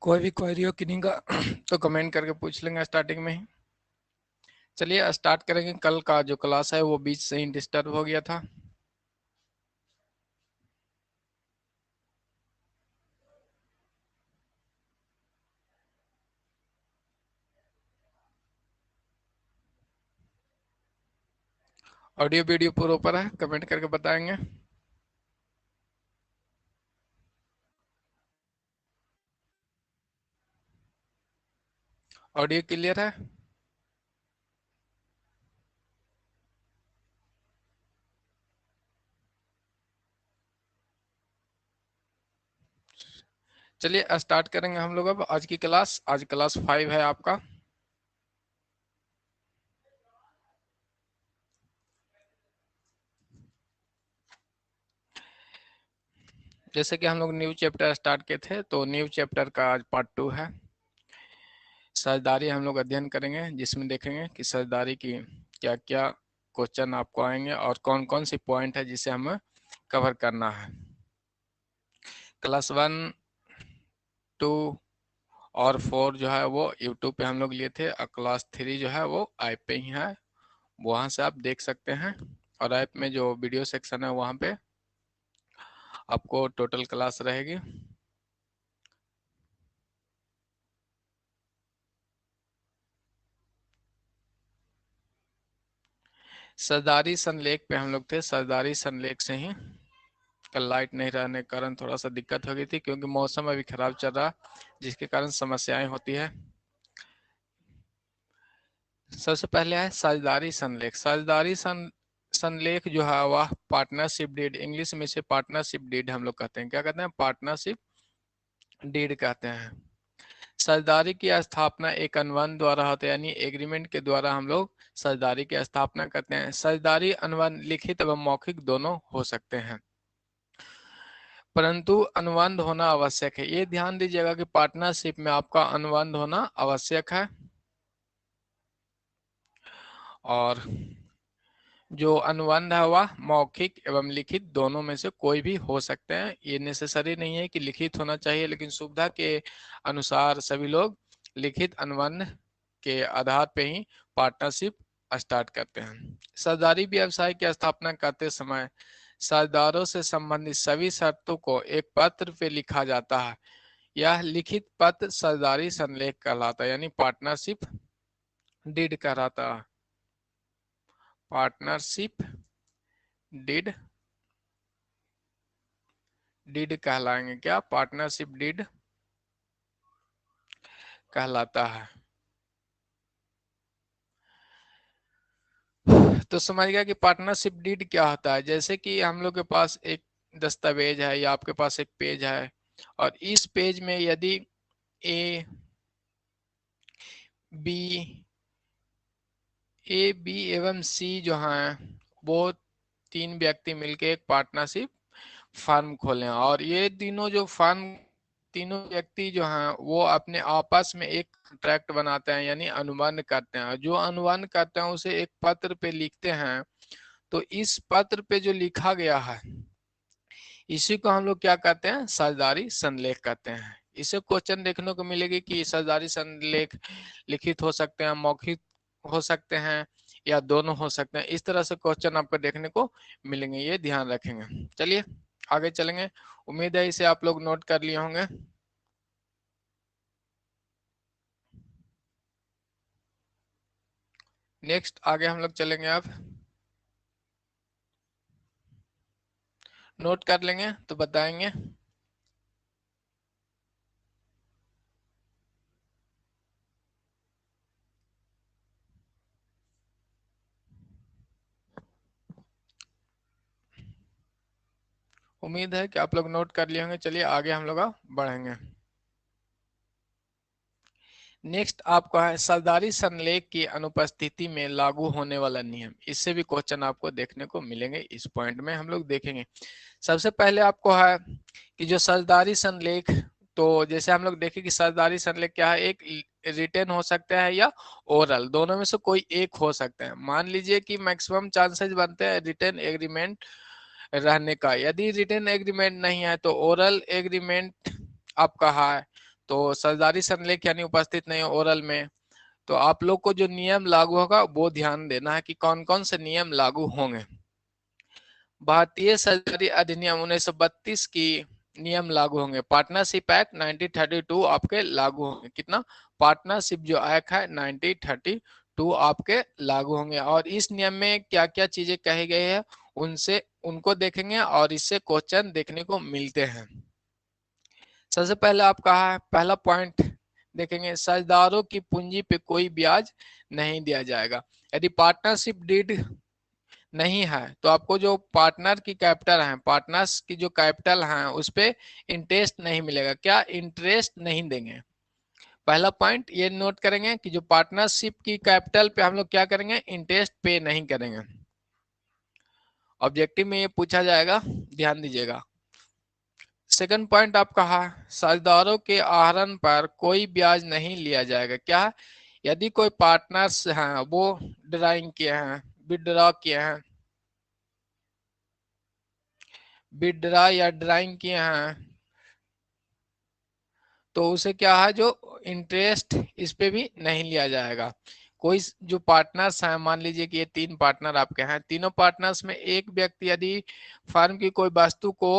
कोई भी क्वेरी हो किन्हीं का तो कमेंट करके पूछ लेंगे स्टार्टिंग में ही। चलिए स्टार्ट करेंगे। कल का जो क्लास है वो बीच से ही डिस्टर्ब हो गया था। ऑडियो वीडियो पूरा ऊपर है, कमेंट करके बताएंगे। ऑडियो क्लियर है? चलिए स्टार्ट करेंगे हम लोग अब आज की क्लास। आज क्लास 5 है आपका। जैसे कि हम लोग न्यू चैप्टर स्टार्ट किए थे, तो न्यू चैप्टर का आज पार्ट 2 है। साझेदारी हम लोग अध्ययन करेंगे, जिसमें देखेंगे कि साझेदारी की क्या क्या क्वेश्चन आपको आएंगे और कौन कौन सी पॉइंट है जिसे हमें कवर करना है। क्लास 1, 2 और 4 जो है वो यूट्यूब पे हम लोग लिए थे, और क्लास 3 जो है वो ऐप पे ही है, वहाँ से आप देख सकते हैं। और ऐप में जो वीडियो सेक्शन है वहाँ पे आपको टोटल क्लास रहेगी। सरदारी संलेख पे हम लोग थे। सरदारी संलेख से ही कल लाइट नहीं रहने के कारण थोड़ा सा दिक्कत हो गई थी, क्योंकि मौसम अभी खराब चल रहा, जिसके कारण समस्याएं होती है। सबसे पहले है साझेदारी संलेख। साझेदारी संलेख जो है वह पार्टनरशिप डीड, इंग्लिश में से पार्टनरशिप डीड हम लोग कहते हैं। क्या कहते हैं? पार्टनरशिप डीड कहते हैं। साझेदारी की स्थापना एक अनुबंध द्वारा होता है, यानी एग्रीमेंट के द्वारा हम लोग साझेदारी की स्थापना करते हैं। साझेदारी अनुबंध लिखित एवं मौखिक दोनों हो सकते हैं, परंतु अनुबंध होना आवश्यक है। ये ध्यान दीजिएगा कि पार्टनरशिप में आपका अनुबंध होना आवश्यक है। और जो अनुबंध है वह मौखिक एवं लिखित दोनों में से कोई भी हो सकते हैं। ये नेसेसरी नहीं है कि लिखित होना चाहिए, लेकिन सुविधा के अनुसार सभी लोग लिखित अनुबंध के आधार पे ही पार्टनरशिप स्टार्ट करते हैं। साझेदारी व्यवसाय की स्थापना करते समय साझेदारों से संबंधित सभी शर्तों को एक पत्र पे लिखा जाता है। यह लिखित पत्र साझेदारी संलेख कहलाता है, यानी पार्टनरशिप डीड कहलाता है। पार्टनरशिप डीड डीड कहलाएंगे। क्या? पार्टनरशिप डीड कहलाता है। तो समझ गया कि पार्टनरशिप डीड क्या होता है। जैसे कि हम लोग के पास एक दस्तावेज है या आपके पास एक पेज है, और इस पेज में यदि ए बी एवं सी जो हैं वो तीन व्यक्ति मिलके एक पार्टनरशिप फर्म खोलें, और ये तीनों जो फर्म, तीनों व्यक्ति जो हैं वो अपने आपस में एक कॉन्ट्रैक्ट बनाते हैं, यानी अनुबंध करते हैं। जो अनुबंध करते हैं उसे एक पत्र पे लिखते हैं। तो इस पत्र पे जो लिखा गया है इसी को हम लोग क्या कहते हैं? साझेदारी संलेख कहते हैं। इसे क्वेश्चन देखने को मिलेगी कि साझेदारी संलेख लिखित हो सकते हैं, मौखिक हो सकते हैं, या दोनों हो सकते हैं। इस तरह से क्वेश्चन आपको देखने को मिलेंगे, ये ध्यान रखेंगे। चलिए आगे चलेंगे। उम्मीद है इसे आप लोग नोट कर लिए होंगे। नेक्स्ट आगे हम लोग चलेंगे। अब नोट कर लेंगे तो बताएंगे। उम्मीद है कि आप लोग नोट कर लिए होंगे। चलिए आगे हम लोग बढ़ेंगे। नेक्स्ट आपका है साझेदारी संलेख की अनुपस्थिति में लागू होने वाला नियम। इससे भी क्वेश्चन आपको देखने को मिलेंगे। इस पॉइंट में हम लोग देखेंगे। सबसे पहले आपको है कि जो साझेदारी संलेख, तो जैसे हम लोग देखें कि साझेदारी संलेख क्या है, एक रिटन हो सकता है या ओरल, दोनों में से कोई एक हो सकता है। मान लीजिए कि मैक्सिमम चांसेस बनते हैं रिटन एग्रीमेंट रहने का। यदि रिटन एग्रीमेंट नहीं है तो ओरल एग्रीमेंट आपका है। तो साझेदारी संलेख यानी उपस्थित नहीं ओरल में, तो आप लोग को जो नियम लागू होगा वो ध्यान देना है कि कौन कौन से नियम लागू होंगे। भारतीय साझेदारी अधिनियम 1932 की नियम लागू होंगे। पार्टनरशिप एक्ट 1932 आपके लागू होंगे। कितना? पार्टनरशिप जो एक्ट है 1932 आपके लागू होंगे। और इस नियम में क्या क्या चीजें कही गई है उनसे उनको देखेंगे और इससे क्वेश्चन देखने को मिलते हैं। सबसे पहले आप कहा है, पहला पॉइंट देखेंगे, साझेदारों की पूंजी पे कोई ब्याज नहीं दिया जाएगा। यदि पार्टनरशिप डीड नहीं है तो आपको जो पार्टनर की कैपिटल है, पार्टनर्स की जो कैपिटल है उस पे इंटरेस्ट नहीं मिलेगा। क्या? इंटरेस्ट नहीं देंगे। पहला पॉइंट ये नोट करेंगे कि जो पार्टनरशिप की कैपिटल पे हम लोग क्या करेंगे? इंटरेस्ट पे नहीं करेंगे। ऑब्जेक्टिव में ये पूछा जाएगा, ध्यान दीजिएगा। सेकंड पॉइंट आपका है, साझेदारों के आहरण पर कोई ब्याज नहीं लिया जाएगा। क्या? यदि कोई पार्टनर्स हैं वो ड्राइंग किए हैं, विड्रॉ किए हैं, विड्रॉ या ड्राइंग किए हैं, तो उसे क्या है, जो इंटरेस्ट इस पे भी नहीं लिया जाएगा। कोई जो पार्टनर्स हैं, मान लीजिए कि ये 3 पार्टनर आपके हैं, तीनों पार्टनर्स में एक व्यक्ति यदि फर्म की कोई वस्तु को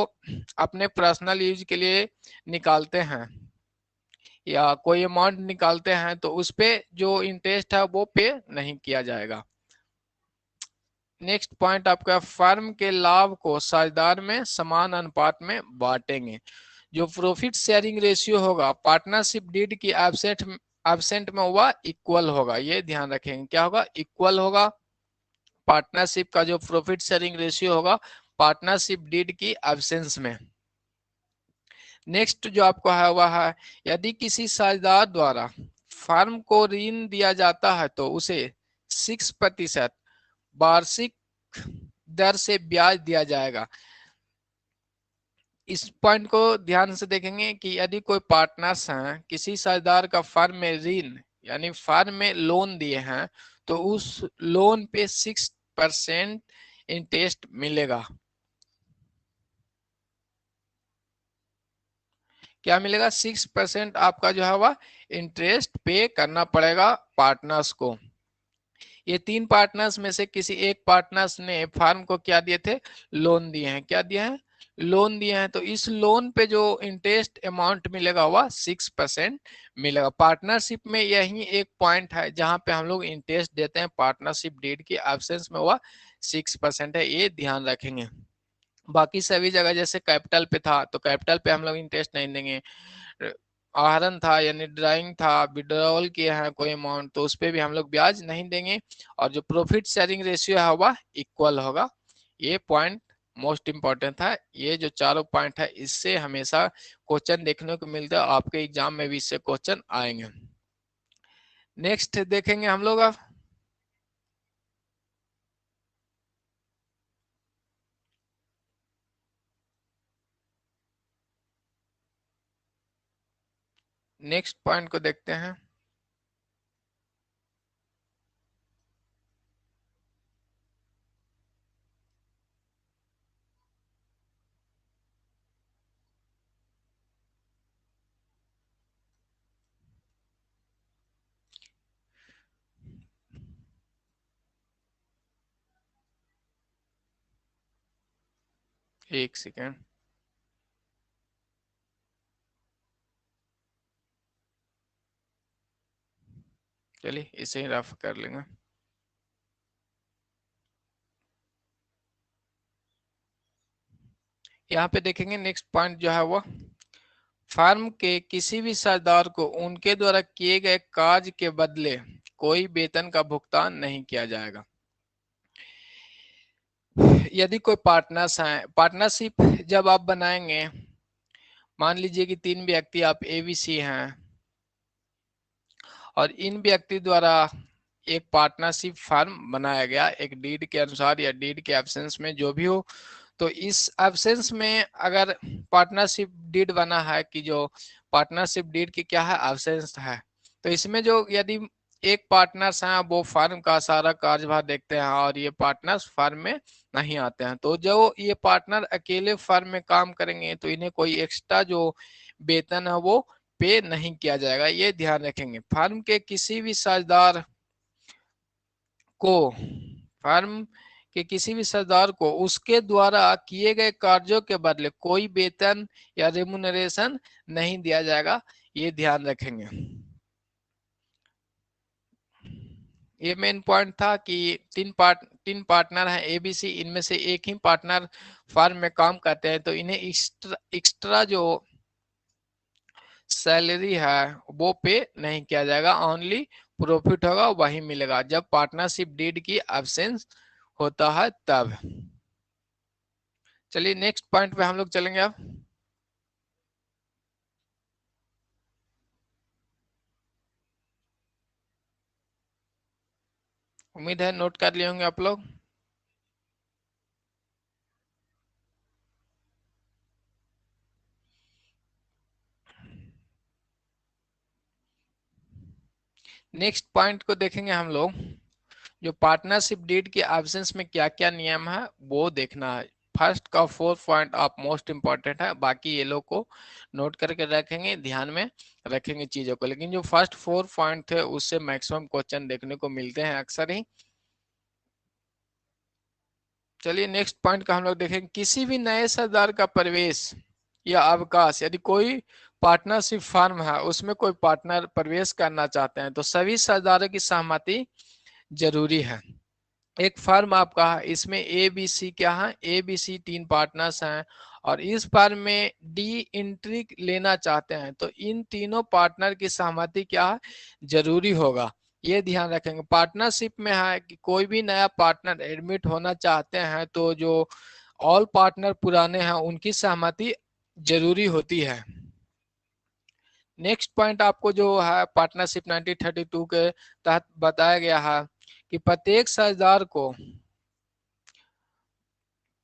अपने पर्सनल यूज के लिए निकालते हैं या कोई अमाउंट निकालते हैं तो उस पे जो इंटरेस्ट है वो पे नहीं किया जाएगा। नेक्स्ट पॉइंट आपका, फर्म के लाभ को साझेदार में समान अनुपात में बांटेंगे। जो प्रॉफिट शेयरिंग रेशियो होगा पार्टनरशिप डीड की एब्सेंट में हुआ इक्वल होगा। ये ध्यान रखेंगे, क्या होगा? इक्वल होगा। पार्टनरशिप का जो प्रॉफिट शेयरिंग रेशियो होगा पार्टनरशिप डीड की एब्सेंस में। नेक्स्ट जो आपको है वह है, यदि किसी साझेदार द्वारा फर्म को ऋण दिया जाता है तो उसे 6% वार्षिक दर से ब्याज दिया जाएगा। इस पॉइंट को ध्यान से देखेंगे कि यदि कोई पार्टनर्स हैं, किसी साझेदार का फर्म में ऋण यानी फर्म में लोन दिए हैं तो उस लोन पे 6% इंटरेस्ट मिलेगा। क्या मिलेगा? 6% आपका जो है वह इंटरेस्ट पे करना पड़ेगा पार्टनर्स को। ये 3 पार्टनर्स में से किसी एक पार्टनर्स ने फर्म को क्या दिए थे? लोन दिए हैं। क्या दिए हैं? लोन दिए हैं। तो इस लोन पे जो इंटरेस्ट अमाउंट मिलेगा वह 6% मिलेगा। पार्टनरशिप में यही एक पॉइंट है जहां पे हम लोग इंटरेस्ट देते हैं, पार्टनरशिप डीड की एब्सेंस में वह 6% है, ये ध्यान रखेंगे। बाकी सभी जगह जैसे कैपिटल पे था तो कैपिटल पे हम लोग इंटरेस्ट नहीं देंगे। आहरण था यानी ड्राइंग था, विड्रॉल किए हैं कोई अमाउंट तो उस पर भी हम लोग ब्याज नहीं देंगे। और जो प्रॉफिट शेयरिंग रेशियो है वह इक्वल होगा। ये पॉइंट मोस्ट इंपॉर्टेंट था। ये जो चारों पॉइंट है इससे हमेशा क्वेश्चन देखने को मिलता है, आपके एग्जाम में भी इससे क्वेश्चन आएंगे। नेक्स्ट देखेंगे हम लोग अब नेक्स्ट पॉइंट को देखते हैं। एक सेकेंड, चलिए इसे ही रफ कर लेंगे। यहाँ पे देखेंगे नेक्स्ट पॉइंट जो है वो, फर्म के किसी भी साझेदार को उनके द्वारा किए गए कार्य के बदले कोई वेतन का भुगतान नहीं किया जाएगा। यदि कोई पार्टनर्स हैं, पार्टनरशिप जब आप बनाएंगे, मान लीजिए कि 3 व्यक्ति आप एबीसी हैं और इन व्यक्ति द्वारा एक पार्टनरशिप फर्म बनाया गया एक डीड के अनुसार या डीड के एब्सेंस में जो भी हो, तो इस एब्सेंस में अगर पार्टनरशिप डीड बना है कि जो पार्टनरशिप डीड की क्या है? एब्सेंस है। तो इसमें जो यदि एक पार्टनर्स हैं वो फर्म का सारा कार्यभार देखते हैं और ये पार्टनर्स फर्म में नहीं आते हैं, तो जो ये पार्टनर अकेले फर्म में काम करेंगे तो इन्हें कोई एक्स्ट्रा जो वेतन है वो पे नहीं किया जाएगा, ये ध्यान रखेंगे। फर्म के किसी भी साझेदार को फर्म के किसी भी साझेदार को उसके द्वारा किए गए कार्यों के बदले कोई वेतन या रेमुनरेशन नहीं दिया जाएगा, ये ध्यान रखेंगे। ये मेन पॉइंट था कि तीन पार्टनर हैं एबीसी, इनमें से एक ही पार्टनर फर्म में काम करते हैं तो इन्हें एक्स्ट्रा जो सैलरी है वो पे नहीं किया जाएगा, ओनली प्रॉफिट होगा वही मिलेगा जब पार्टनरशिप डीड की एब्सेंस होता है तब। चलिए नेक्स्ट पॉइंट पे हम लोग चलेंगे अब। उम्मीद है नोट कर लिए होंगे आप लोग। नेक्स्ट पॉइंट को देखेंगे हम लोग, जो पार्टनरशिप डीड के एब्सेंस में क्या क्या नियम है वो देखना है। फर्स्ट का 4 पॉइंट आप मोस्ट इंपॉर्टेंट है, बाकी ये लोग को नोट करके रखेंगे, ध्यान में रखेंगे चीजों को, लेकिन जो फर्स्ट 4 पॉइंट थे उससे मैक्सिमम क्वेश्चन देखने को मिलते हैं अक्सर ही। चलिए नेक्स्ट पॉइंट का हम लोग देखेंगे, किसी भी नए साझेदार का प्रवेश या अवकाश, यदि कोई पार्टनरशिप फर्म है उसमें कोई पार्टनर प्रवेश करना चाहते हैं तो सभी साझेदारों की सहमति जरूरी है। एक फर्म आपका है, इसमें ए बी सी क्या है, ए बी सी 3 पार्टनर्स हैं और इस फर्म में डी एंट्री लेना चाहते हैं तो इन तीनों पार्टनर की सहमति क्या है, जरूरी होगा, ये ध्यान रखेंगे। पार्टनरशिप में है कि कोई भी नया पार्टनर एडमिट होना चाहते हैं तो जो ऑल पार्टनर पुराने हैं उनकी सहमति जरूरी होती है। नेक्स्ट पॉइंट आपको जो है पार्टनरशिप 1932 के तहत बताया गया है कि प्रत्येक साझेदार को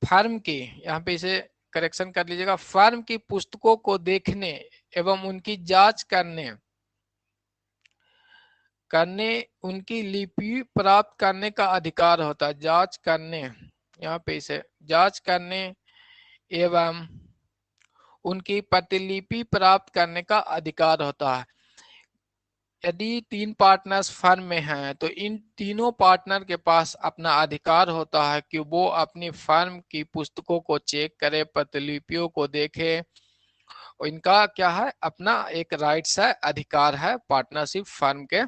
फर्म की, यहाँ पे इसे करेक्शन कर लीजिएगा, फर्म की पुस्तकों को देखने एवं उनकी जांच करने करने उनकी लिपि प्राप्त करने का अधिकार होता है। जांच करने, यहाँ पे इसे जांच करने एवं उनकी प्रतिलिपि प्राप्त करने का अधिकार होता है। यदि 3 पार्टनर्स फर्म में हैं तो इन तीनों पार्टनर के पास अपना अधिकार होता है कि वो अपनी फर्म की पुस्तकों को चेक करे, प्रतिलिपियों को देखे, इनका क्या है, अपना एक राइट्स है, अधिकार है पार्टनरशिप फर्म के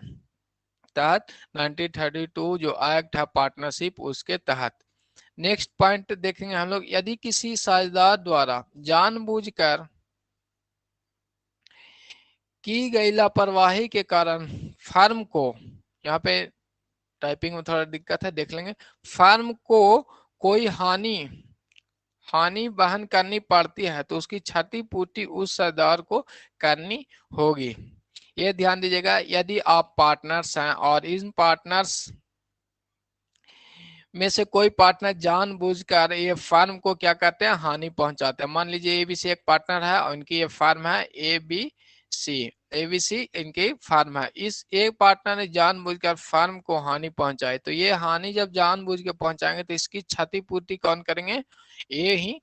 तहत 1932 जो एक्ट है पार्टनरशिप उसके तहत। नेक्स्ट पॉइंट देखेंगे हम लोग, यदि किसी साझेदार द्वारा जानबूझकर की गई लापरवाही के कारण फर्म को, यहाँ पे टाइपिंग में थोड़ा दिक्कत है देख लेंगे, फर्म को कोई हानि वहन करनी पड़ती है तो उसकी क्षतिपूर्ति उस साझेदार को करनी होगी, ये ध्यान दीजिएगा। यदि आप पार्टनर्स हैं और इन पार्टनर्स में से कोई पार्टनर जानबूझकर ये फर्म को क्या करते हैं, हानि पहुंचाते हैं। मान लीजिए एबीसी एक पार्टनर है और इनकी ये फर्म है एबीसी इनकी फर्म है, इस एक पार्टनर ने जानबूझकर फर्म को हानि पहुंचाई तो ये हानि जब जानबूझ के पहुंचाएंगे तो इसकी क्षतिपूर्ति कौन करेंगे, ये ही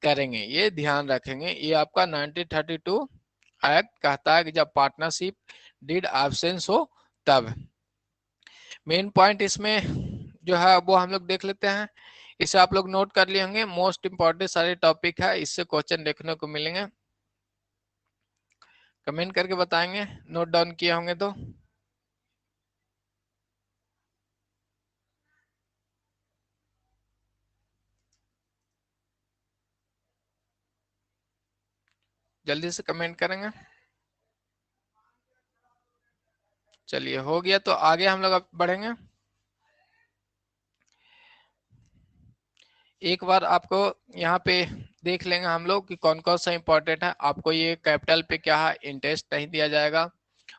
करेंगे, ये ध्यान रखेंगे। ये आपका 1932 एक्ट कहता है कि जब पार्टनरशिप डीड एब्सेंस हो तब। मेन पॉइंट इसमें जो है वो हम लोग देख लेते हैं, इसे आप लोग नोट कर लिए होंगे, मोस्ट इंपॉर्टेंट सारे टॉपिक है, इससे क्वेश्चन देखने को मिलेंगे, कमेंट करके बताएंगे नोट डाउन किए होंगे तो। जल्दी से कमेंट करेंगे। चलिए हो गया तो आगे हम लोग अब बढ़ेंगे। एक बार आपको यहाँ पे देख लेंगे हम लोग कि कौन कौन सा इंपॉर्टेंट है। आपको ये कैपिटल पे क्या है, इंटरेस्ट नहीं दिया जाएगा,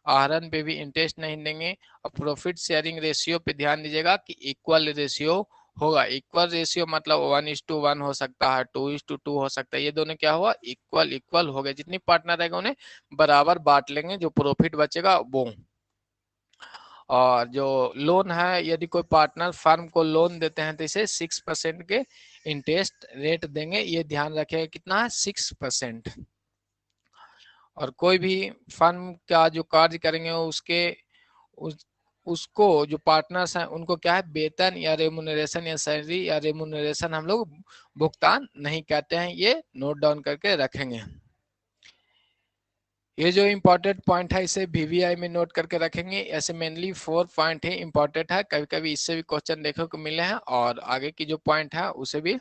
आहरण पे भी इंटरेस्ट नहीं देंगे, और प्रॉफिट शेयरिंग रेशियो पे ध्यान दीजिएगा कि इक्वल रेशियो होगा। इक्वल रेशियो मतलब 1:1 हो सकता है, 2:2 हो सकता है, ये दोनों क्या हुआ, इक्वल इक्वल हो गए। जितनी पार्टनर रहेगा उन्हें बराबर बांट लेंगे, जो प्रॉफिट बचेगा वो। और जो लोन है, यदि कोई पार्टनर फर्म को लोन देते हैं तो इसे 6% के इंटरेस्ट रेट देंगे, ये ध्यान रखिएगा, कितना है, 6%। और कोई भी फर्म का जो कार्य करेंगे उस उसको जो पार्टनर्स हैं उनको क्या है, वेतन या रेमुनरेशन या सैलरी या रेमुनरेशन हम लोग भुगतान नहीं करते हैं। ये नोट डाउन करके रखेंगे। ये जो इम्पोर्टेंट पॉइंट है इसे VVI में नोट करके रखेंगे। ऐसे मेनली 4 पॉइंट ही इम्पोर्टेंट है, कभी कभी इससे भी क्वेश्चन देखने को मिले हैं, और आगे की जो पॉइंट है उसे भी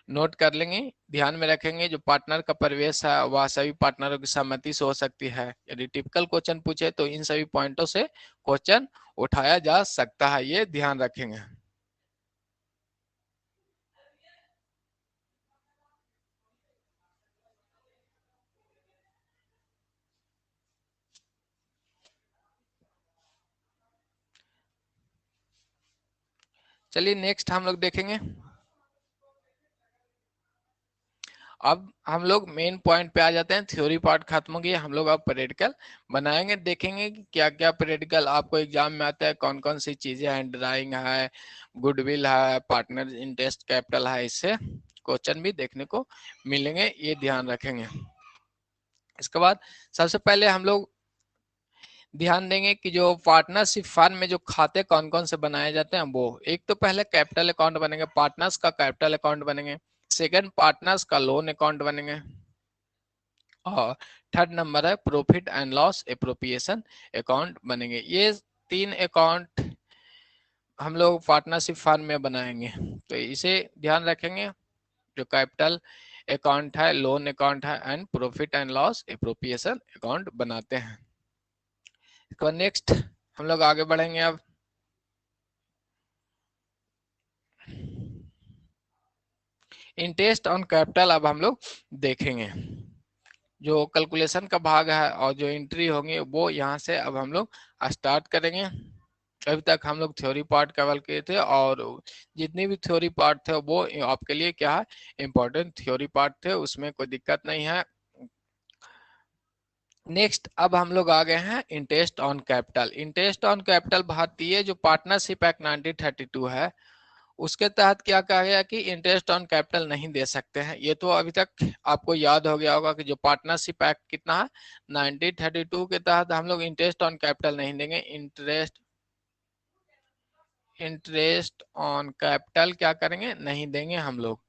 नोट कर लेंगे। ध्यान में रखेंगे जो पार्टनर का प्रवेश है वह सभी पार्टनरों की सहमति से हो सकती है। यदि टिपिकल क्वेश्चन पूछे तो इन सभी पॉइंटों से क्वेश्चन उठाया जा सकता है, ये ध्यान रखेंगे। चलिए नेक्स्ट हम लोग देखेंगे। अब हम लोग मेन पॉइंट पे आ जाते हैं। थ्योरी पार्ट खत्म हो गया, हम लोग अब प्रैक्टिकल बनाएंगे। देखेंगे कि क्या क्या प्रैक्टिकल आपको एग्जाम में आता है, कौन कौन सी चीजें हैं, ड्राइंग है, गुडविल है, पार्टनर इंटरेस्ट कैपिटल है, इससे क्वेश्चन भी देखने को मिलेंगे, ये ध्यान रखेंगे। इसके बाद सबसे पहले हम लोग ध्यान देंगे कि जो पार्टनरशिप फर्म में जो खाते कौन कौन से बनाए जाते हैं, वो एक तो पहले कैपिटल अकाउंट बनेंगे, पार्टनर्स का कैपिटल अकाउंट बनेंगे। सेकंड पार्टनर्स का लोन अकाउंट बनेंगे। और थर्ड नंबर है profit and loss appropriation account बनेंगे। ये 3 अकाउंट हम लोग पार्टनरशिप फर्म में बनाएंगे, तो इसे ध्यान रखेंगे। जो कैपिटल अकाउंट है, लोन अकाउंट है and profit and loss appropriation account बनाते हैं। इसके बाद नेक्स्ट हम लोग आगे बढ़ेंगे। अब इंटरेस्ट ऑन कैपिटल अब हम लोग देखेंगे। जो कैलकुलेशन का भाग है और जो एंट्री होंगे वो यहाँ से अब हम लोग स्टार्ट करेंगे। अभी तक हम लोग थ्योरी पार्ट कवर किए थे, और जितनी भी थ्योरी पार्ट थे वो आपके लिए क्या है, इम्पोर्टेंट थ्योरी पार्ट थे, उसमें कोई दिक्कत नहीं है। नेक्स्ट अब हम लोग आ गए हैं interest on capital. Interest on capital भारतीय जो पार्टनरशिप एक्ट 1932 है उसके तहत क्या कहा गया कि इंटरेस्ट ऑन कैपिटल नहीं दे सकते हैं। ये तो अभी तक आपको याद हो गया होगा कि जो पार्टनरशिप एक्ट कितना है, 1932 के तहत हम लोग इंटरेस्ट ऑन कैपिटल नहीं देंगे। इंटरेस्ट ऑन कैपिटल क्या करेंगे, नहीं देंगे हम लोग।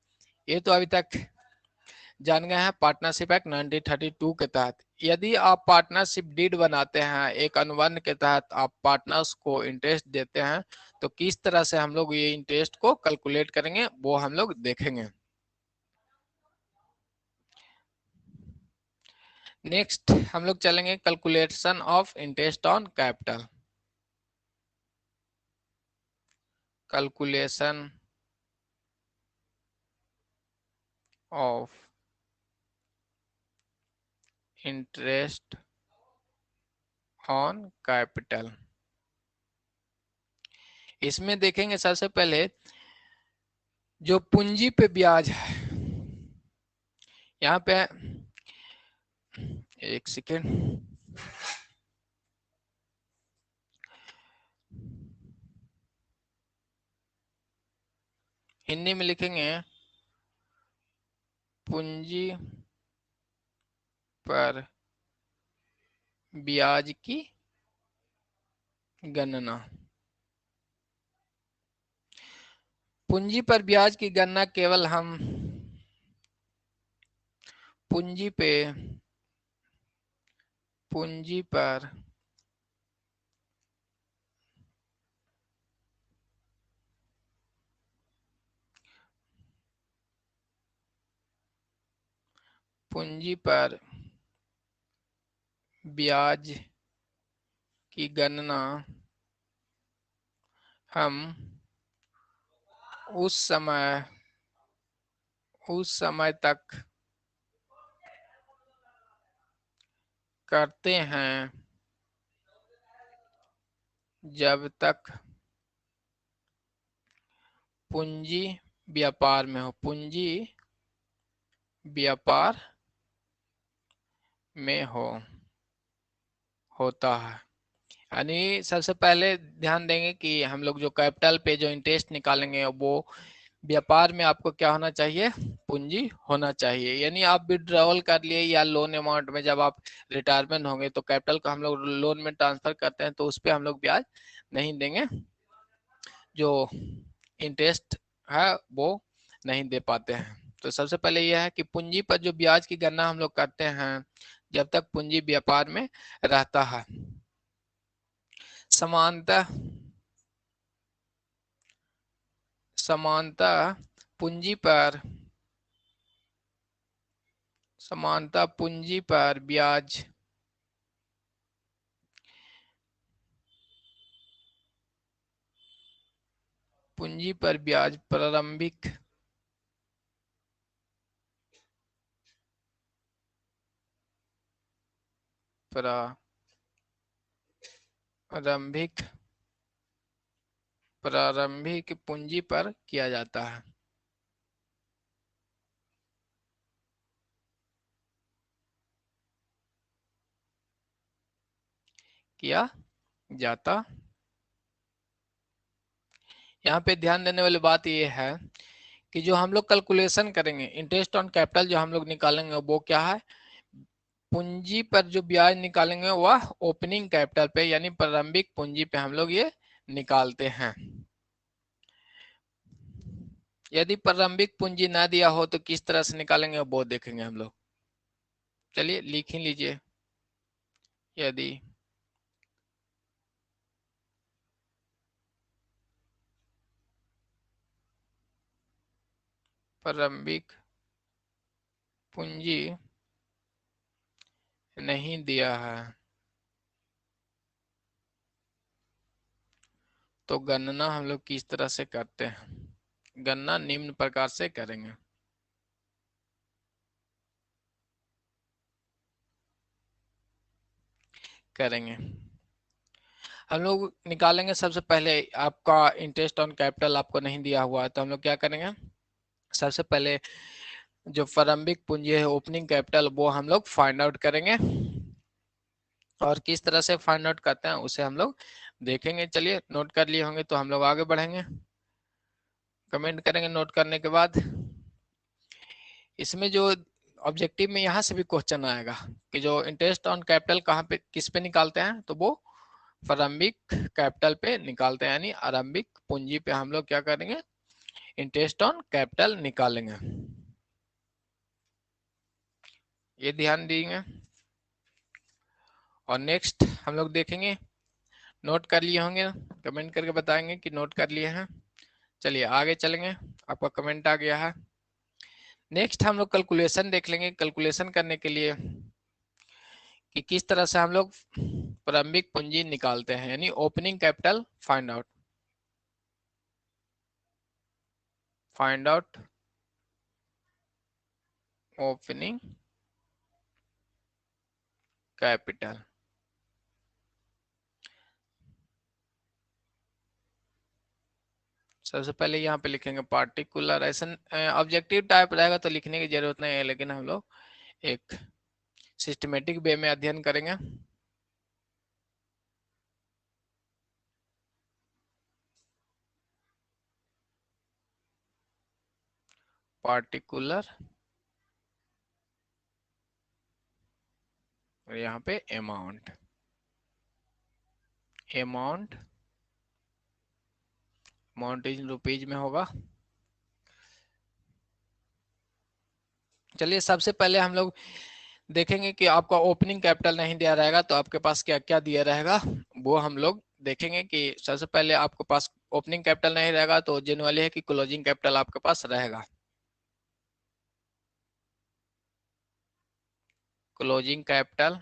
ये तो अभी तक जान गए हैं पार्टनरशिप एक्ट 1932 के तहत। यदि आप पार्टनरशिप डीड बनाते हैं, एक अनुबंध के तहत आप पार्टनर्स को इंटरेस्ट देते हैं, तो किस तरह से हम लोग ये इंटरेस्ट को कैलकुलेट करेंगे वो हम लोग देखेंगे। नेक्स्ट हम लोग चलेंगे calculation of interest on capital. Calculation of interest on capital. इसमें देखेंगे सबसे पहले जो पूंजी पे ब्याज है, यहाँ पे एक सेकेंड, हिंदी में लिखेंगे पूंजी पर ब्याज की गणना। पूंजी पर ब्याज की गणना केवल हम पूंजी पर पूंजी पर ब्याज की गणना हम उस समय तक करते हैं जब तक पूंजी व्यापार में हो। पूंजी व्यापार में होता है। यानी सबसे पहले ध्यान देंगे कि हम लोग जो कैपिटल पे जो इंटरेस्ट निकालेंगे वो व्यापार में आपको क्या होना चाहिए, पूंजी होना चाहिए। यानी आप विड्रॉवल कर लिए या लोन अमाउंट में जब आप रिटायरमेंट होंगे तो कैपिटल को हम लोग लोन में ट्रांसफर करते हैं तो उस पर हम लोग ब्याज नहीं देंगे, जो इंटरेस्ट है वो नहीं दे पाते हैं। तो सबसे पहले यह है कि पूंजी पर जो ब्याज की गणना हम लोग करते हैं जब तक पूंजी व्यापार में रहता है। समानतः समानतः पूंजी पर समानतः पूंजी पर ब्याज पूंजी पर ब्याज प्रारंभिक प्रारंभिक प्रारंभिक पूंजी पर किया जाता है। किया जाता। यहाँ पे ध्यान देने वाली बात यह है कि जो हम लोग कैलकुलेशन करेंगे इंटरेस्ट ऑन कैपिटल जो हम लोग निकालेंगे वो क्या है, पूंजी पर जो ब्याज निकालेंगे वह ओपनिंग कैपिटल पे यानी प्रारंभिक पूंजी पे हम लोग ये निकालते हैं। यदि प्रारंभिक पूंजी ना दिया हो तो किस तरह से निकालेंगे वो देखेंगे हम लोग। चलिए लिख ही लीजिए। यदि प्रारंभिक पूंजी नहीं दिया है तो गणना हम लोग किस तरह से करते हैं, गणना निम्न प्रकार से करेंगे। हम लोग निकालेंगे सबसे पहले आपका इंटरेस्ट ऑन कैपिटल आपको नहीं दिया हुआ है तो हम लोग क्या करेंगे, सबसे पहले जो प्रारंभिक पूंजी है ओपनिंग कैपिटल वो हम लोग फाइंड आउट करेंगे और किस तरह से फाइंड आउट करते हैं उसे हम लोग देखेंगे। चलिए नोट कर लिए होंगे तो हम लोग आगे बढ़ेंगे। कमेंट करेंगे नोट करने के बाद। इसमें जो ऑब्जेक्टिव में यहाँ से भी क्वेश्चन आएगा कि जो इंटरेस्ट ऑन कैपिटल कहाँ पे किस पे निकालते हैं, तो वो प्रारंभिक कैपिटल पे निकालते हैं यानी आरंभिक पूंजी पे हम लोग क्या करेंगे, इंटरेस्ट ऑन कैपिटल निकालेंगे। ये ध्यान देंगे। और नेक्स्ट हम लोग देखेंगे, नोट कर लिए होंगे, कमेंट करके बताएंगे कि नोट कर लिए हैं। चलिए आगे चलेंगे, आपका कमेंट आ गया है। नेक्स्ट हम लोग कैलकुलेशन देख लेंगे। कैलकुलेशन करने के लिए कि किस तरह से हम लोग प्रारंभिक पूंजी निकालते हैं यानी opening capital find out opening capital. सबसे पहले यहाँ पे लिखेंगे पार्टिकुलर, ऐसा ऑब्जेक्टिव टाइप रहेगा तो लिखने की जरूरत नहीं है, लेकिन हम लोग एक सिस्टमेटिक वे में अध्ययन करेंगे। पार्टिकुलर और यहाँ पे amount amount amount in rupees में होगा। चलिए सबसे पहले हम लोग देखेंगे कि आपका ओपनिंग कैपिटल नहीं दिया रहेगा तो आपके पास क्या क्या दिया रहेगा, वो हम लोग देखेंगे। कि सबसे पहले आपके पास ओपनिंग कैपिटल नहीं रहेगा तो जनरली है कि क्लोजिंग कैपिटल आपके पास रहेगा। क्लोजिंग कैपिटल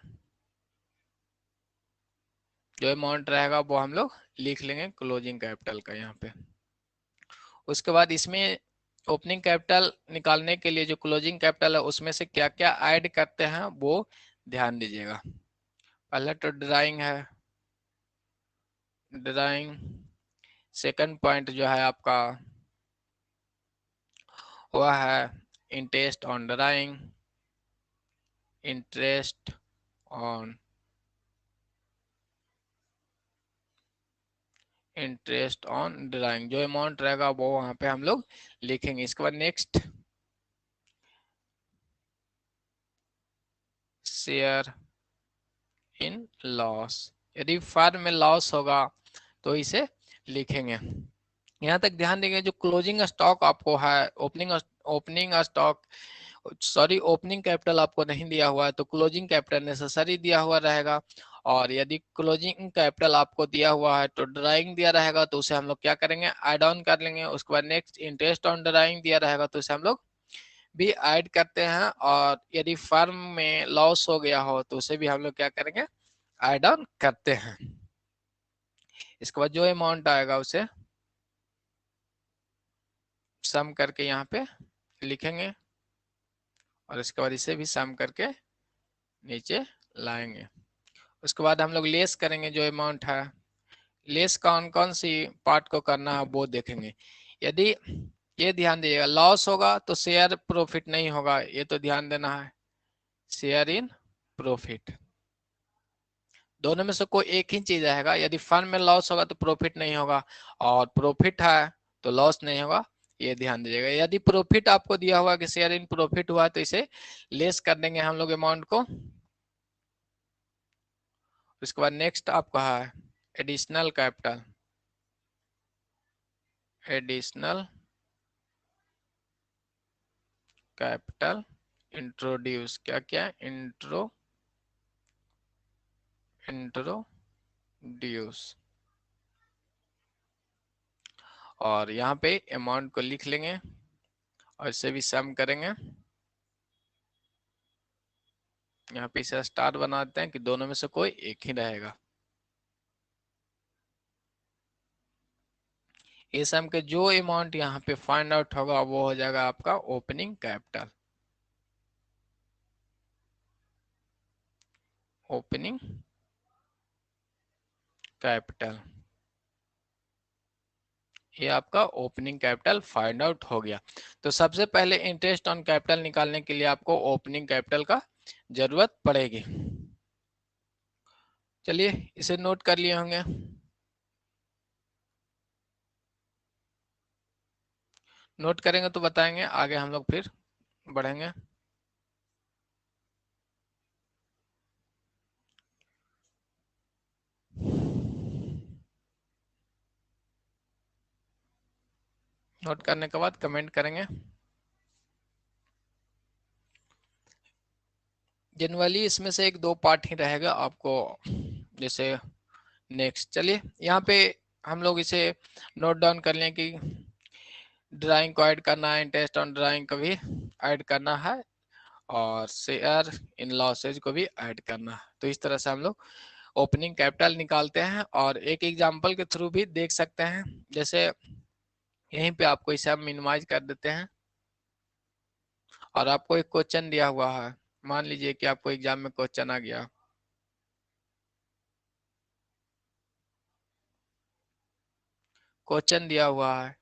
जो अमाउंट रहेगा वो हम लोग लिख लेंगे क्लोजिंग कैपिटल का यहाँ पे। उसके बाद इसमें ओपनिंग कैपिटल निकालने के लिए जो क्लोजिंग कैपिटल है उसमें से क्या क्या ऐड करते हैं वो ध्यान दीजिएगा। पहले तो ड्राइंग है, ड्राइंग। सेकंड पॉइंट जो है आपका वह है interest on drawing, interest on interest on drawing, जो अमाउंट रहेगा वो वहां पे हम लोग लिखेंगे। इसके बाद नेक्स्ट, शेयर इन लॉस, यदि फर्म में लॉस होगा तो इसे लिखेंगे। यहाँ तक ध्यान देंगे, जो क्लोजिंग स्टॉक आपको है, opening opening stock, sorry opening capital आपको नहीं दिया हुआ है तो क्लोजिंग कैपिटल नेसेसरी दिया हुआ रहेगा। और यदि क्लोजिंग कैपिटल आपको दिया हुआ है तो ड्राइंग दिया रहेगा तो उसे हम लोग क्या करेंगे, ऐड ऑन कर लेंगे। उसके बाद नेक्स्ट, इंटरेस्ट ऑन ड्राइंग दिया रहेगा तो उसे हम लोग भी ऐड करते हैं। और यदि फर्म में लॉस हो गया हो तो उसे भी हम लोग क्या करेंगे, ऐड ऑन करते हैं। इसके बाद जो अमाउंट आएगा उसे सम करके यहाँ पे लिखेंगे और इसके बाद इसे भी सम करके नीचे लाएंगे। उसके बाद हम लोग लेस करेंगे जो अमाउंट है। लेस कौन कौन सी पार्ट को करना है वो देखेंगे। यदि ये ध्यान दीजिएगा, लॉस होगा तो शेयर प्रॉफिट नहीं होगा, ये तो ध्यान देना है। शेयर इन प्रॉफिट, दोनों में से कोई एक ही चीज रहेगा। यदि फर्म में लॉस होगा तो प्रॉफिट नहीं होगा, और प्रॉफिट है तो लॉस नहीं होगा, ये ध्यान दीजिएगा। यदि प्रॉफिट आपको दिया हुआ कि शेयर इन प्रॉफिट हुआ तो इसे लेस कर देंगे हम लोग अमाउंट को। उसके बाद नेक्स्ट आपका है additional capital, additional capital introduce, क्या क्या इंट्रोड्यूस, और यहाँ पे अमाउंट को लिख लेंगे और इसे भी सम करेंगे। यहाँ पे इसे स्टार बनाते हैं कि दोनों में से कोई एक ही रहेगा। ये सम के जो अमाउंट यहाँ पे फाइंड आउट होगा वो हो जाएगा आपका ओपनिंग कैपिटल, ओपनिंग कैपिटल। ये आपका ओपनिंग कैपिटल फाइंड आउट हो गया। तो सबसे पहले इंटरेस्ट ऑन कैपिटल निकालने के लिए आपको ओपनिंग कैपिटल का जरूरत पड़ेगी। चलिए इसे नोट कर लिए होंगे। नोट करेंगे तो बताएंगे, आगे हम लोग फिर बढ़ेंगे। नोट करने के बाद कमेंट करेंगे। जनरली इसमें से एक दो पार्ट ही रहेगा आपको, जैसे नेक्स्ट। चलिए यहाँ पे हम लोग इसे नोट डाउन कर लें कि ड्राइंग को ऐड करना है, इंटरेस्ट ऑन ड्राइंग को भी ऐड करना है, और शेयर इन लॉसेज को भी ऐड करना है। तो इस तरह से हम लोग ओपनिंग कैपिटल निकालते हैं, और एक एग्जांपल के थ्रू भी देख सकते हैं। जैसे यहीं पे आपको इसे हम मिनिमाइज कर देते हैं, और आपको एक क्वेश्चन दिया हुआ है। मान लीजिए कि आपको एग्जाम में क्वेश्चन आ गया, क्वेश्चन दिया हुआ है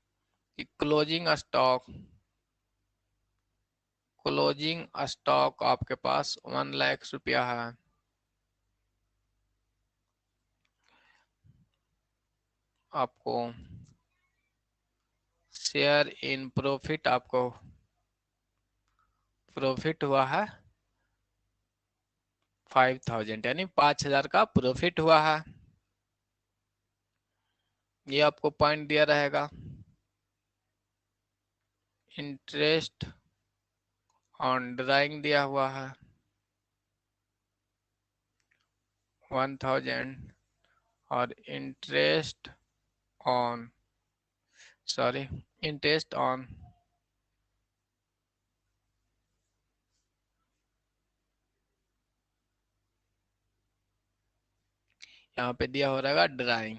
कि क्लोजिंग स्टॉक आपके पास 1 लाख रुपया है, आपको शेयर इन प्रॉफिट, आपको प्रॉफिट हुआ है 5000, यानी 5000 का प्रॉफिट हुआ है। ये आपको पॉइंट दिया रहेगा। इंटरेस्ट ऑन ड्राइंग दिया हुआ है 1000, और ऑन इंटरेस्ट ऑन यहाँ पे दिया हो रहेगा ड्राइंग,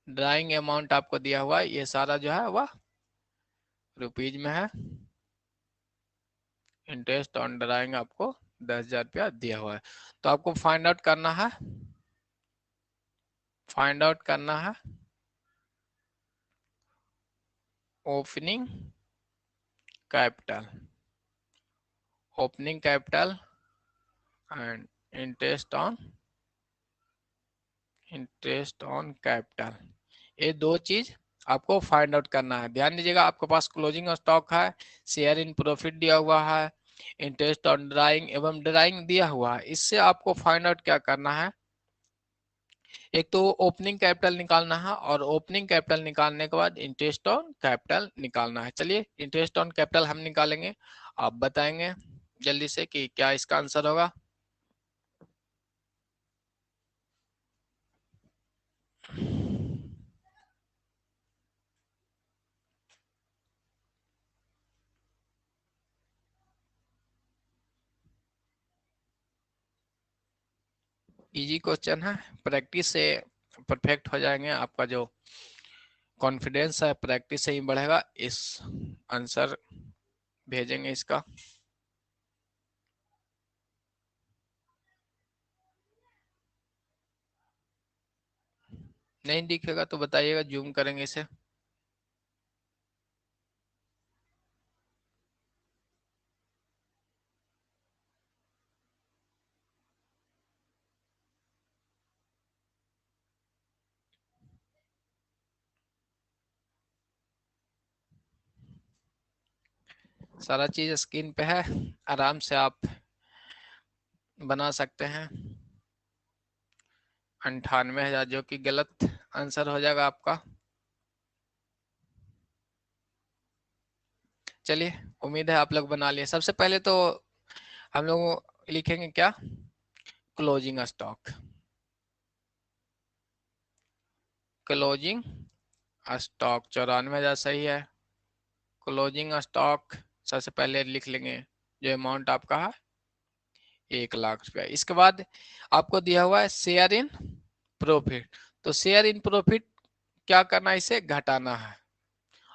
ड्राइंग अमाउंट आपको दिया हुआ है, ये सारा जो है वह रुपीज में है। इंटरेस्ट ऑन ड्राइंग आपको 10,000 रुपया दिया हुआ है। तो आपको फाइंड आउट करना है, opening capital, and interest on interest on capital, ये दो चीज आपको फाइंड आउट करना है। ध्यान दीजिएगा, आपके पास क्लोजिंग स्टॉक है, शेयर इन प्रॉफिट दिया हुआ है, इंटरेस्ट ऑन ड्राइंग एवं ड्राइंग दिया हुआ है। इससे आपको फाइंड आउट क्या करना है, एक तो ओपनिंग कैपिटल निकालना है और ओपनिंग कैपिटल निकालने के बाद इंटरेस्ट ऑन कैपिटल निकालना है। चलिए इंटरेस्ट ऑन कैपिटल हम निकालेंगे, आप बताएंगे जल्दी से कि क्या इसका आंसर होगा। इजी क्वेश्चन है, प्रैक्टिस से परफेक्ट हो जाएंगे। आपका जो कॉन्फिडेंस है प्रैक्टिस से ही बढ़ेगा। इस आंसर भेजेंगे इसका। नहीं दिखेगा तो बताइएगा, जूम करेंगे इसे। सारा चीज स्क्रीन पे है, आराम से आप बना सकते हैं। 98,000 जो कि गलत आंसर हो जाएगा आपका। चलिए उम्मीद है आप लोग बना लिए। सबसे पहले तो हम लोग लिखेंगे क्या, क्लोजिंग स्टॉक। क्लोजिंग स्टॉक 94,000 सही है। क्लोजिंग स्टॉक सबसे पहले लिख लेंगे, जो अमाउंट आपका है 1,00,000 रुपया। इसके बाद आपको दिया हुआ है शेयर इन प्रॉफिट, तो शेयर इन प्रॉफिट क्या करना है, इसे घटाना है।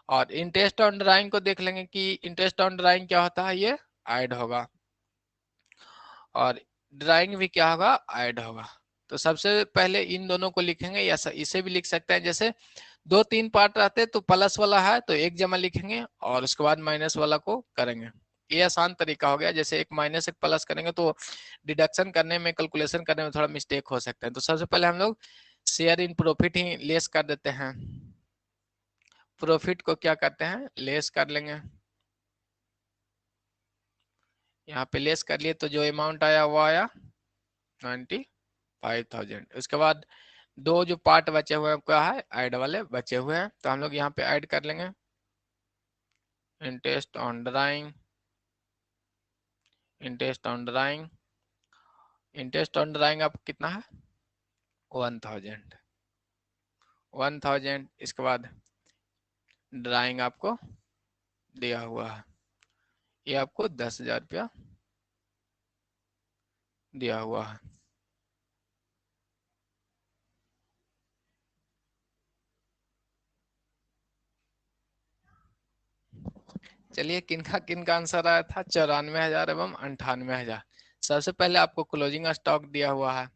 और इंटरेस्ट ऑन ड्राइंग को देख लेंगे कि इंटरेस्ट ऑन ड्राइंग क्या होता है, ये ऐड होगा और ड्राइंग भी क्या होगा, ऐड होगा। तो सबसे पहले इन दोनों को लिखेंगे, या इसे भी लिख सकते हैं। जैसे दो तीन पार्ट रहते हैं तो प्लस वाला है तो एक जमा लिखेंगे और उसके बाद माइनस वाला को करेंगे। ये आसान तरीका हो गया। जैसे एक माइनस एक प्लस करेंगे तो डिडक्शन करने में, कैलकुलेशन करने में थोड़ा मिस्टेक हो सकता है। तो सबसे पहले हम लोग share in profit he less कर देते हैं। प्रॉफिट को क्या करते हैं, लेस कर लेंगे। यहाँ पे लेस कर लिए तो जो अमाउंट आया वो आया 95,000। उसके बाद दो जो पार्ट बचे हुए हैं क्या है, ऐड वाले बचे हुए हैं, तो हम लोग यहाँ पे ऐड कर लेंगे। Interest on drawing, interest on drawing, interest on drawing आप कितना है 1,000, 1,000। इसके बाद ड्राइंग आपको दिया हुआ है, ये आपको 10,000 रुपया दिया हुआ है। चलिए किनका किनका आंसर आया था, 94,000 एवं 98,000। सबसे पहले आपको क्लोजिंग स्टॉक दिया हुआ है,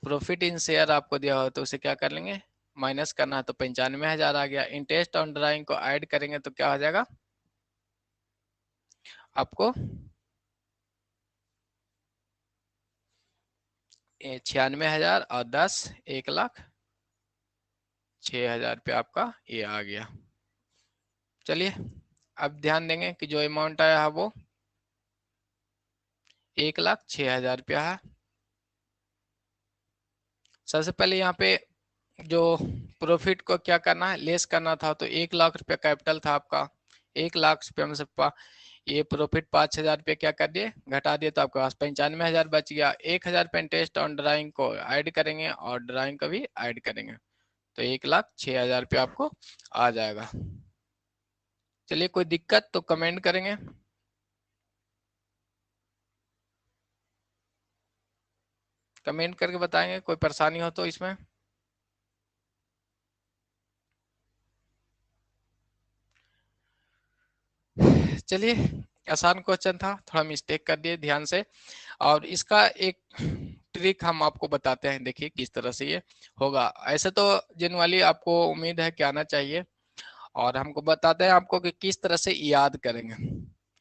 प्रॉफिट इन शेयर आपको दिया हुआ, तो उसे क्या कर लेंगे, माइनस करना है, तो 95,000 आ गया। इंटरेस्ट ऑन ड्राइंग को ऐड करेंगे तो क्या हो जाएगा आपको 96,000 और 10 1,06,000 रुपया आपका ये आ गया। चलिए अब ध्यान देंगे कि जो अमाउंट आया है वो 1,06,000 रुपया है। सबसे पहले यहाँ पे जो प्रॉफिट को क्या करना है, लेस करना था, तो 1,00,000 रुपया कैपिटल था आपका। 1,00,000 रुपया में से ये प्रॉफिट 5,000 रुपये क्या कर दिए, घटा दिए, तो आपके पास 95,000 बच गया। 1,000 रुपये इंटरेस्ट ऑन ड्राइंग को ऐड करेंगे और ड्राइंग को भी ऐड करेंगे, तो 1,06,000 रुपया आपको आ जाएगा। चलिए कोई दिक्कत तो कमेंट करेंगे। कमेंट करके बताएंगे कोई परेशानी हो तो इसमें। चलिए आसान क्वेश्चन था, थोड़ा मिस्टेक कर दिए ध्यान से। और इसका एक ट्रिक हम आपको बताते हैं, देखिए किस तरह से ये होगा। ऐसे तो जनरली आपको उम्मीद है कि आना चाहिए, और हमको बताते हैं आपको कि किस तरह से याद करेंगे।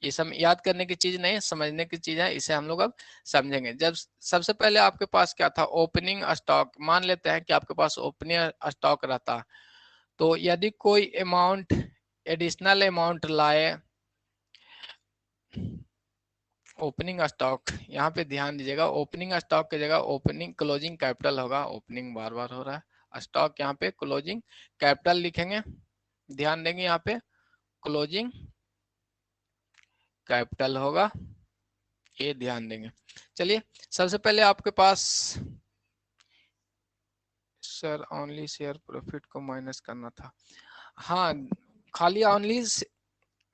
ये सब याद करने की चीज नहीं है, समझने की चीज है, इसे हम लोग अब समझेंगे। जब सबसे पहले आपके पास क्या था, ओपनिंग स्टॉक। मान लेते हैं कि आपके पास ओपनिंग स्टॉक रहता, तो यदि कोई अमाउंट एडिशनल अमाउंट लाए, ओपनिंग स्टॉक, यहाँ पे ध्यान दीजिएगा, ओपनिंग स्टॉक की जगह ओपनिंग क्लोजिंग कैपिटल होगा। ओपनिंग बार बार हो रहा है, स्टॉक यहाँ पे क्लोजिंग कैपिटल लिखेंगे। ध्यान देंगे यहाँ पे क्लोजिंग कैपिटल होगा, ये ध्यान देंगे। चलिए सबसे पहले आपके पास सर ओनली शेयर प्रॉफिट को माइनस करना था। हाँ, खाली ओनली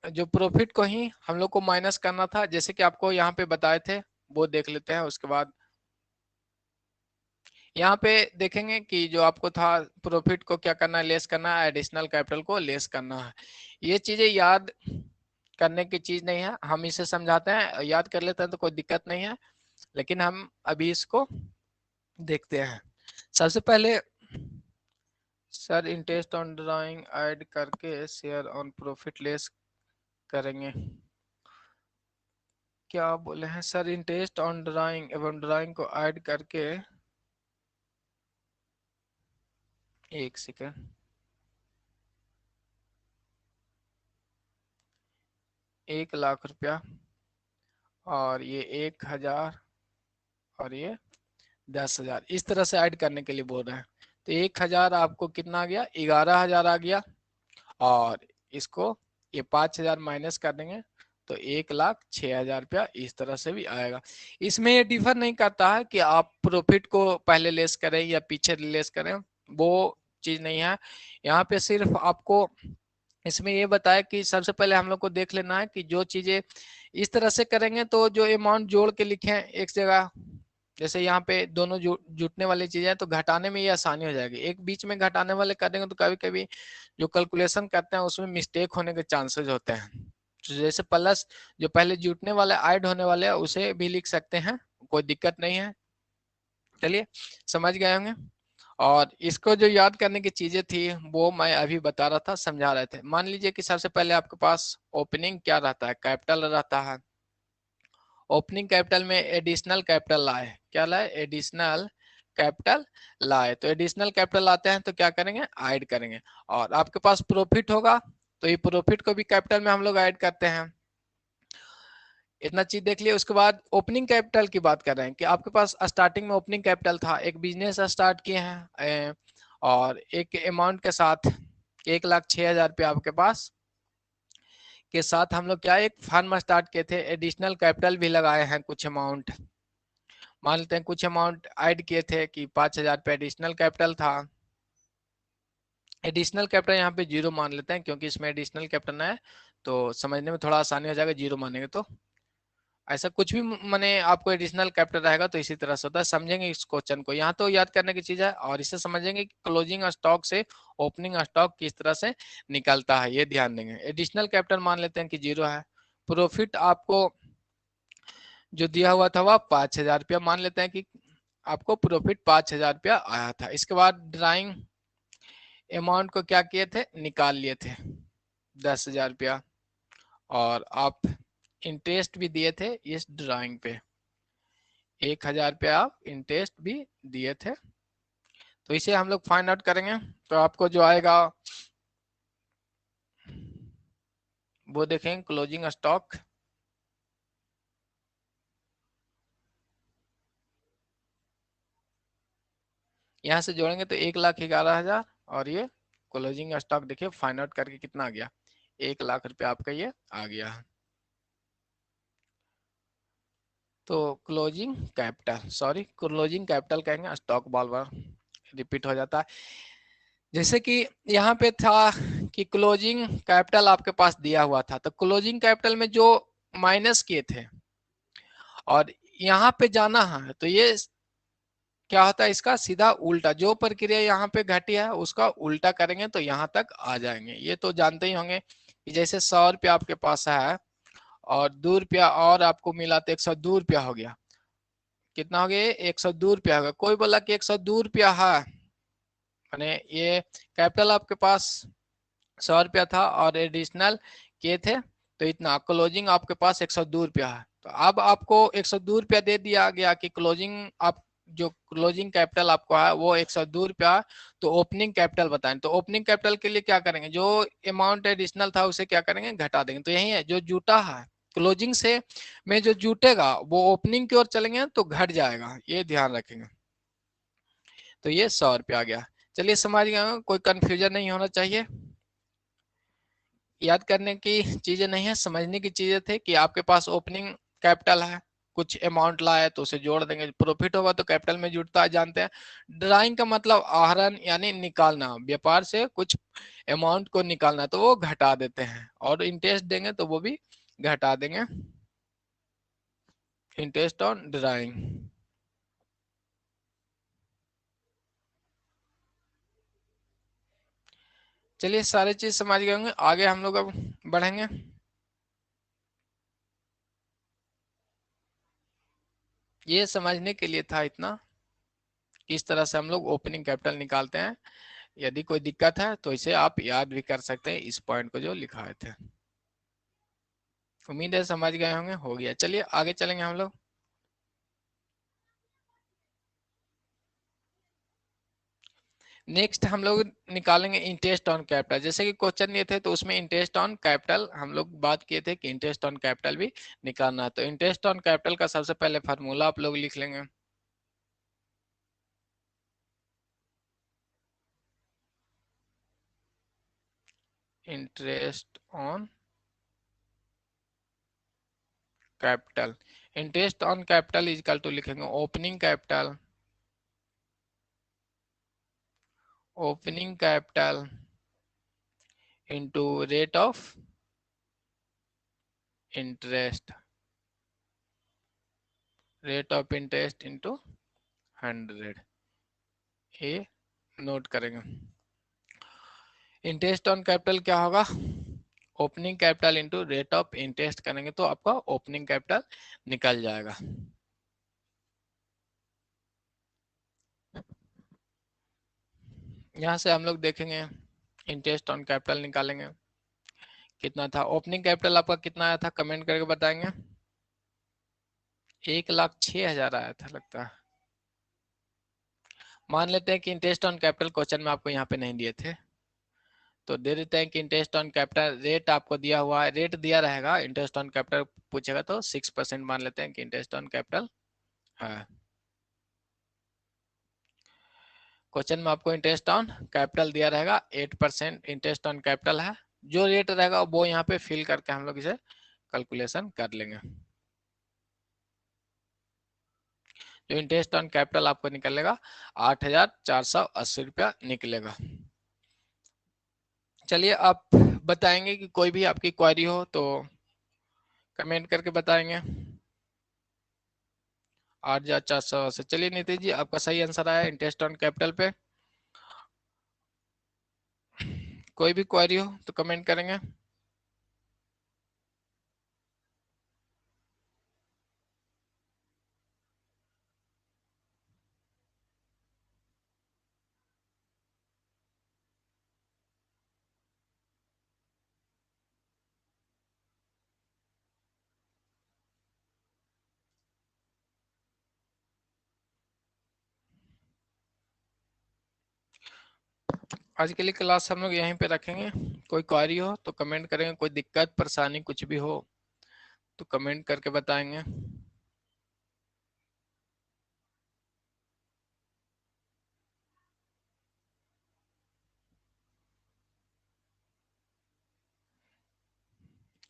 जो प्रॉफिट को ही हम लोग को माइनस करना था, जैसे कि आपको यहाँ पे बताए थे, वो देख लेते हैं। उसके बाद यहाँ पे देखेंगे कि जो आपको था प्रॉफिट को क्या करना है, लेस करना है, एडिशनल कैपिटल को लेस करना है। ये चीजें याद करने की चीज नहीं है, हम इसे समझाते हैं, याद कर लेते हैं तो कोई दिक्कत नहीं है, लेकिन हम अभी इसको देखते हैं। सबसे पहले sir interest on drawing add करके शेयर ऑन प्रॉफिट लेस करेंगे, क्या बोले हैं सर? इंटरेस्ट ऑन ड्राइंग एवं ड्राइंग को ऐड करके, एक सेकेंड, 1 लाख रुपया और ये 1,000 और ये 10,000, इस तरह से ऐड करने के लिए बोल रहे हैं। तो 1,000 आपको कितना आ गया, 11,000 आ गया, और इसको ये 5,000 माइनस कर देंगे तो 1,06,000 रुपया इस तरह से भी आएगा। इसमें ये डिफर नहीं करता है कि आप प्रॉफिट को पहले लेस करें या पीछे लेस करें, वो चीज नहीं है। यहाँ पे सिर्फ आपको इसमें ये बताया कि सबसे पहले हम लोग को देख लेना है कि जो चीजें इस तरह से करेंगे तो जो अमाउंट जोड़ के लिखे हैं एक जगह, जैसे यहाँ पे दोनों जुटने वाली चीजें हैं तो घटाने में ये आसानी हो जाएगी। एक बीच में घटाने वाले कर देंगे तो कभी कभी जो कैलकुलेशन करते हैं उसमें मिस्टेक होने के चांसेस होते हैं। तो जैसे प्लस जो पहले जुटने वाले ऐड होने वाले हैं उसे भी लिख सकते हैं, कोई दिक्कत नहीं है। चलिए समझ गए होंगे। और इसको जो याद करने की चीजें थी वो मैं अभी बता रहा था, समझा रहे थे। मान लीजिए कि सबसे पहले आपके पास ओपनिंग क्या रहता है, कैपिटल रहता है। ओपनिंग कैपिटल में एडिशनल कैपिटल लाए, क्या लाए, एडिशनल कैपिटल लाए। तो एडिशनल कैपिटल लाते हैं तो क्या करेंगे, ऐड करेंगे। और आपके पास प्रॉफिट होगा तो ये प्रॉफिट को भी कैपिटल में हम लोग ऐड करते हैं। इतना चीज देख लिया। उसके बाद ओपनिंग कैपिटल की बात कर रहे हैं कि आपके पास स्टार्टिंग में ओपनिंग कैपिटल था, एक बिजनेस स्टार्ट किए हैं और एक अमाउंट के साथ 1,06,000 रुपया आपके पास के साथ हम लोग क्या एक फर्म स्टार्ट किए थे, एडिशनल कैपिटल भी लगाए हैं कुछ अमाउंट। मान लेते हैं कुछ अमाउंट ऐड किए थे कि 5,000 रुपया एडिशनल कैपिटल था। एडिशनल कैपिटल यहाँ पे 0 मान लेते हैं क्योंकि इसमें एडिशनल कैपिटल है तो समझने में थोड़ा आसानी हो जाएगा, 0 मानेंगे तो। ऐसा कुछ भी माने आपको एडिशनल कैपिटल रहेगा तो इसी तरह से होता है, समझेंगे इस क्वेश्चन को। यहाँ तो याद करने की चीज है और इसे समझेंगे कि क्लोजिंग स्टॉक से ओपनिंग स्टॉक किस तरह से निकलता है, ये ध्यान देंगे। एडिशनल कैपिटल मान लेते हैं कि 0 है। प्रॉफिट आपको जो दिया हुआ था वह 5,000 रुपया मान लेते हैं कि आपको प्रॉफिट 5,000 रुपया आया था। इसके बाद ड्राइंग अमाउंट को क्या किए थे, निकाल लिए थे 10,000 रुपया, और आप इंटरेस्ट भी दिए थे इस ड्राइंग पे, 1,000 रुपया आप इंटरेस्ट भी दिए थे। तो इसे हम लोग फाइंड आउट करेंगे तो आपको जो आएगा वो देखेंगे क्लोजिंग स्टॉक। यहाँ से जोड़ेंगे तो 1,11,000 और ये क्लोजिंग स्टॉक देखिए फाइंड आउट करके कितना आ गया, 1,00,000 रुपया आपका ये आ गया। तो closing capital, sorry closing capital कहेंगे, स्टॉक बार बार रिपीट हो जाता है। जैसे कि यहाँ पे था कि क्लोजिंग कैपिटल आपके पास दिया हुआ था, तो क्लोजिंग कैपिटल में जो माइनस किए थे और यहाँ पे जाना है तो ये क्या होता है, इसका सीधा उल्टा, जो प्रक्रिया यहाँ पे घटी है उसका उल्टा करेंगे तो यहाँ तक आ जाएंगे। ये तो जानते ही होंगे कि जैसे 100 रुपया आपके पास है और 2 रुपया और आपको मिला तो 102 रुपया हो गया। कितना हो गया, 102 रुपया होगा। कोई बोला कि 102 रुपया है, मैंने ये कैपिटल आपके पास 100 रुपया था और एडिशनल किए थे तो इतना क्लोजिंग आपके पास 102 रुपया है। तो अब आपको 102 रुपया दे दिया गया कि क्लोजिंग आप जो क्लोजिंग कैपिटल आपको है वो 102 रुपया। तो ओपनिंग कैपिटल बताएं। तो ओपनिंग कैपिटल के लिए क्या करेंगे, जो अमाउंट एडिशनल था उसे क्या करेंगे, घटा देंगे। तो यही है, जो जुटा है क्लोजिंग से में जो जुटेगा वो ओपनिंग की ओर चलेंगे तो घट जाएगा, ये ध्यान रखेंगे। तो ये 100 रुपया आ गया। चलिए समझ गए, कोई कंफ्यूजन नहीं होना चाहिए। याद करने की चीजें नहीं है, समझने की चीजें थे कि आपके पास ओपनिंग कैपिटल है, कुछ अमाउंट लाए तो उसे जोड़ देंगे, प्रॉफिट होगा तो कैपिटल में जुड़ता है, जानते हैं। ड्राइंग का मतलब आहरण यानी निकालना, व्यापार से कुछ अमाउंट को निकालना, तो वो घटा देते हैं। और इंटरेस्ट देंगे तो वो भी घटा देंगे, इंटरेस्ट ऑन ड्राइंग। चलिए सारी चीज समझ गए होंगे, आगे हम लोग अब बढ़ेंगे। ये समझने के लिए था इतना, इस तरह से हम लोग ओपनिंग कैपिटल निकालते हैं। यदि कोई दिक्कत है तो इसे आप याद भी कर सकते हैं, इस पॉइंट को जो लिखाए थे। उम्मीद है समझ गए होंगे, हो गया। चलिए आगे चलेंगे हम लोग। नेक्स्ट हम लोग निकालेंगे इंटरेस्ट ऑन कैपिटल। जैसे कि क्वेश्चन ये थे तो उसमें इंटरेस्ट ऑन कैपिटल हम लोग बात किए थे कि इंटरेस्ट ऑन कैपिटल भी निकालना है। तो इंटरेस्ट ऑन कैपिटल का सबसे पहले फार्मूला आप लोग लिख लेंगे। Interest on capital, interest on capital is equal to लिखेंगे opening capital, opening capital into rate of interest, rate of interest into 100, ये नोट करेंगे। इंटरेस्ट ऑन कैपिटल क्या होगा, opening capital into rate of interest करेंगे तो आपका opening capital निकल जाएगा। यहाँ से हम लोग देखेंगे इंटरेस्ट ऑन कैपिटल निकालेंगे, कितना था ओपनिंग कैपिटल आपका, कितना आया था कमेंट करके बताएंगे। 1,06,000 आया था लगता है। मान लेते हैं कि इंटरेस्ट ऑन कैपिटल क्वेश्चन में आपको यहाँ पे नहीं दिए थे, तो दे देते हैं कि इंटरेस्ट ऑन कैपिटल रेट आपको दिया हुआ है, रेट दिया रहेगा, इंटरेस्ट ऑन कैपिटल पूछेगा तो 6% मान लेते हैं कि इंटरेस्ट ऑन कैपिटल है। क्वेश्चन में आपको इंटरेस्ट ऑन कैपिटल दिया रहेगा, 8% इंटरेस्ट ऑन कैपिटल है। जो रेट रहेगा वो यहाँ पे फिल करके हम लोग इसे कैलकुलेशन कर लेंगे। जो इंटरेस्ट ऑन कैपिटल आपको निकलेगा 8,480 निकलेगा। चलिए आप बताएंगे कि कोई भी आपकी क्वेरी हो तो कमेंट करके बताएंगे। 8,480। चलिए नीतीश जी आपका सही आंसर आया इंटरेस्ट ऑन कैपिटल पे। कोई भी क्वेरी हो तो कमेंट करेंगे। आज के लिए क्लास हम लोग यहीं पे रखेंगे। कोई क्वेरी हो तो कमेंट करेंगे, कोई दिक्कत परेशानी कुछ भी हो तो कमेंट करके बताएंगे।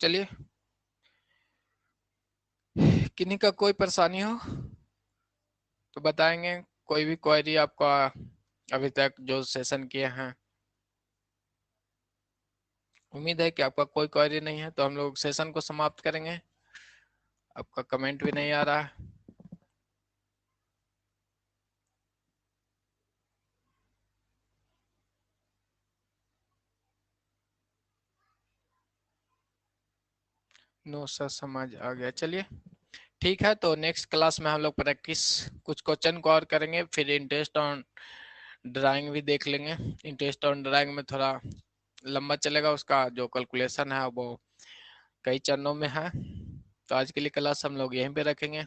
चलिए किन्हीं का कोई परेशानी हो तो बताएंगे, कोई भी क्वेरी आपका अभी तक जो सेशन किए हैं। उम्मीद है कि आपका कोई क्वेरी नहीं है, तो हम लोग सेशन को समाप्त करेंगे। आपका कमेंट भी नहीं आ रहा है। नो सर समझ आ गया। चलिए ठीक है, तो नेक्स्ट क्लास में हम लोग प्रैक्टिस कुछ क्वेश्चन को और करेंगे, फिर इंटरेस्ट ऑन ड्राइंग भी देख लेंगे। इंटरेस्ट ऑन ड्राइंग में थोड़ा लंबा चलेगा, उसका जो कैलकुलेशन है वो कई चरणों में है। तो आज के लिए क्लास हम लोग यहीं पे रखेंगे।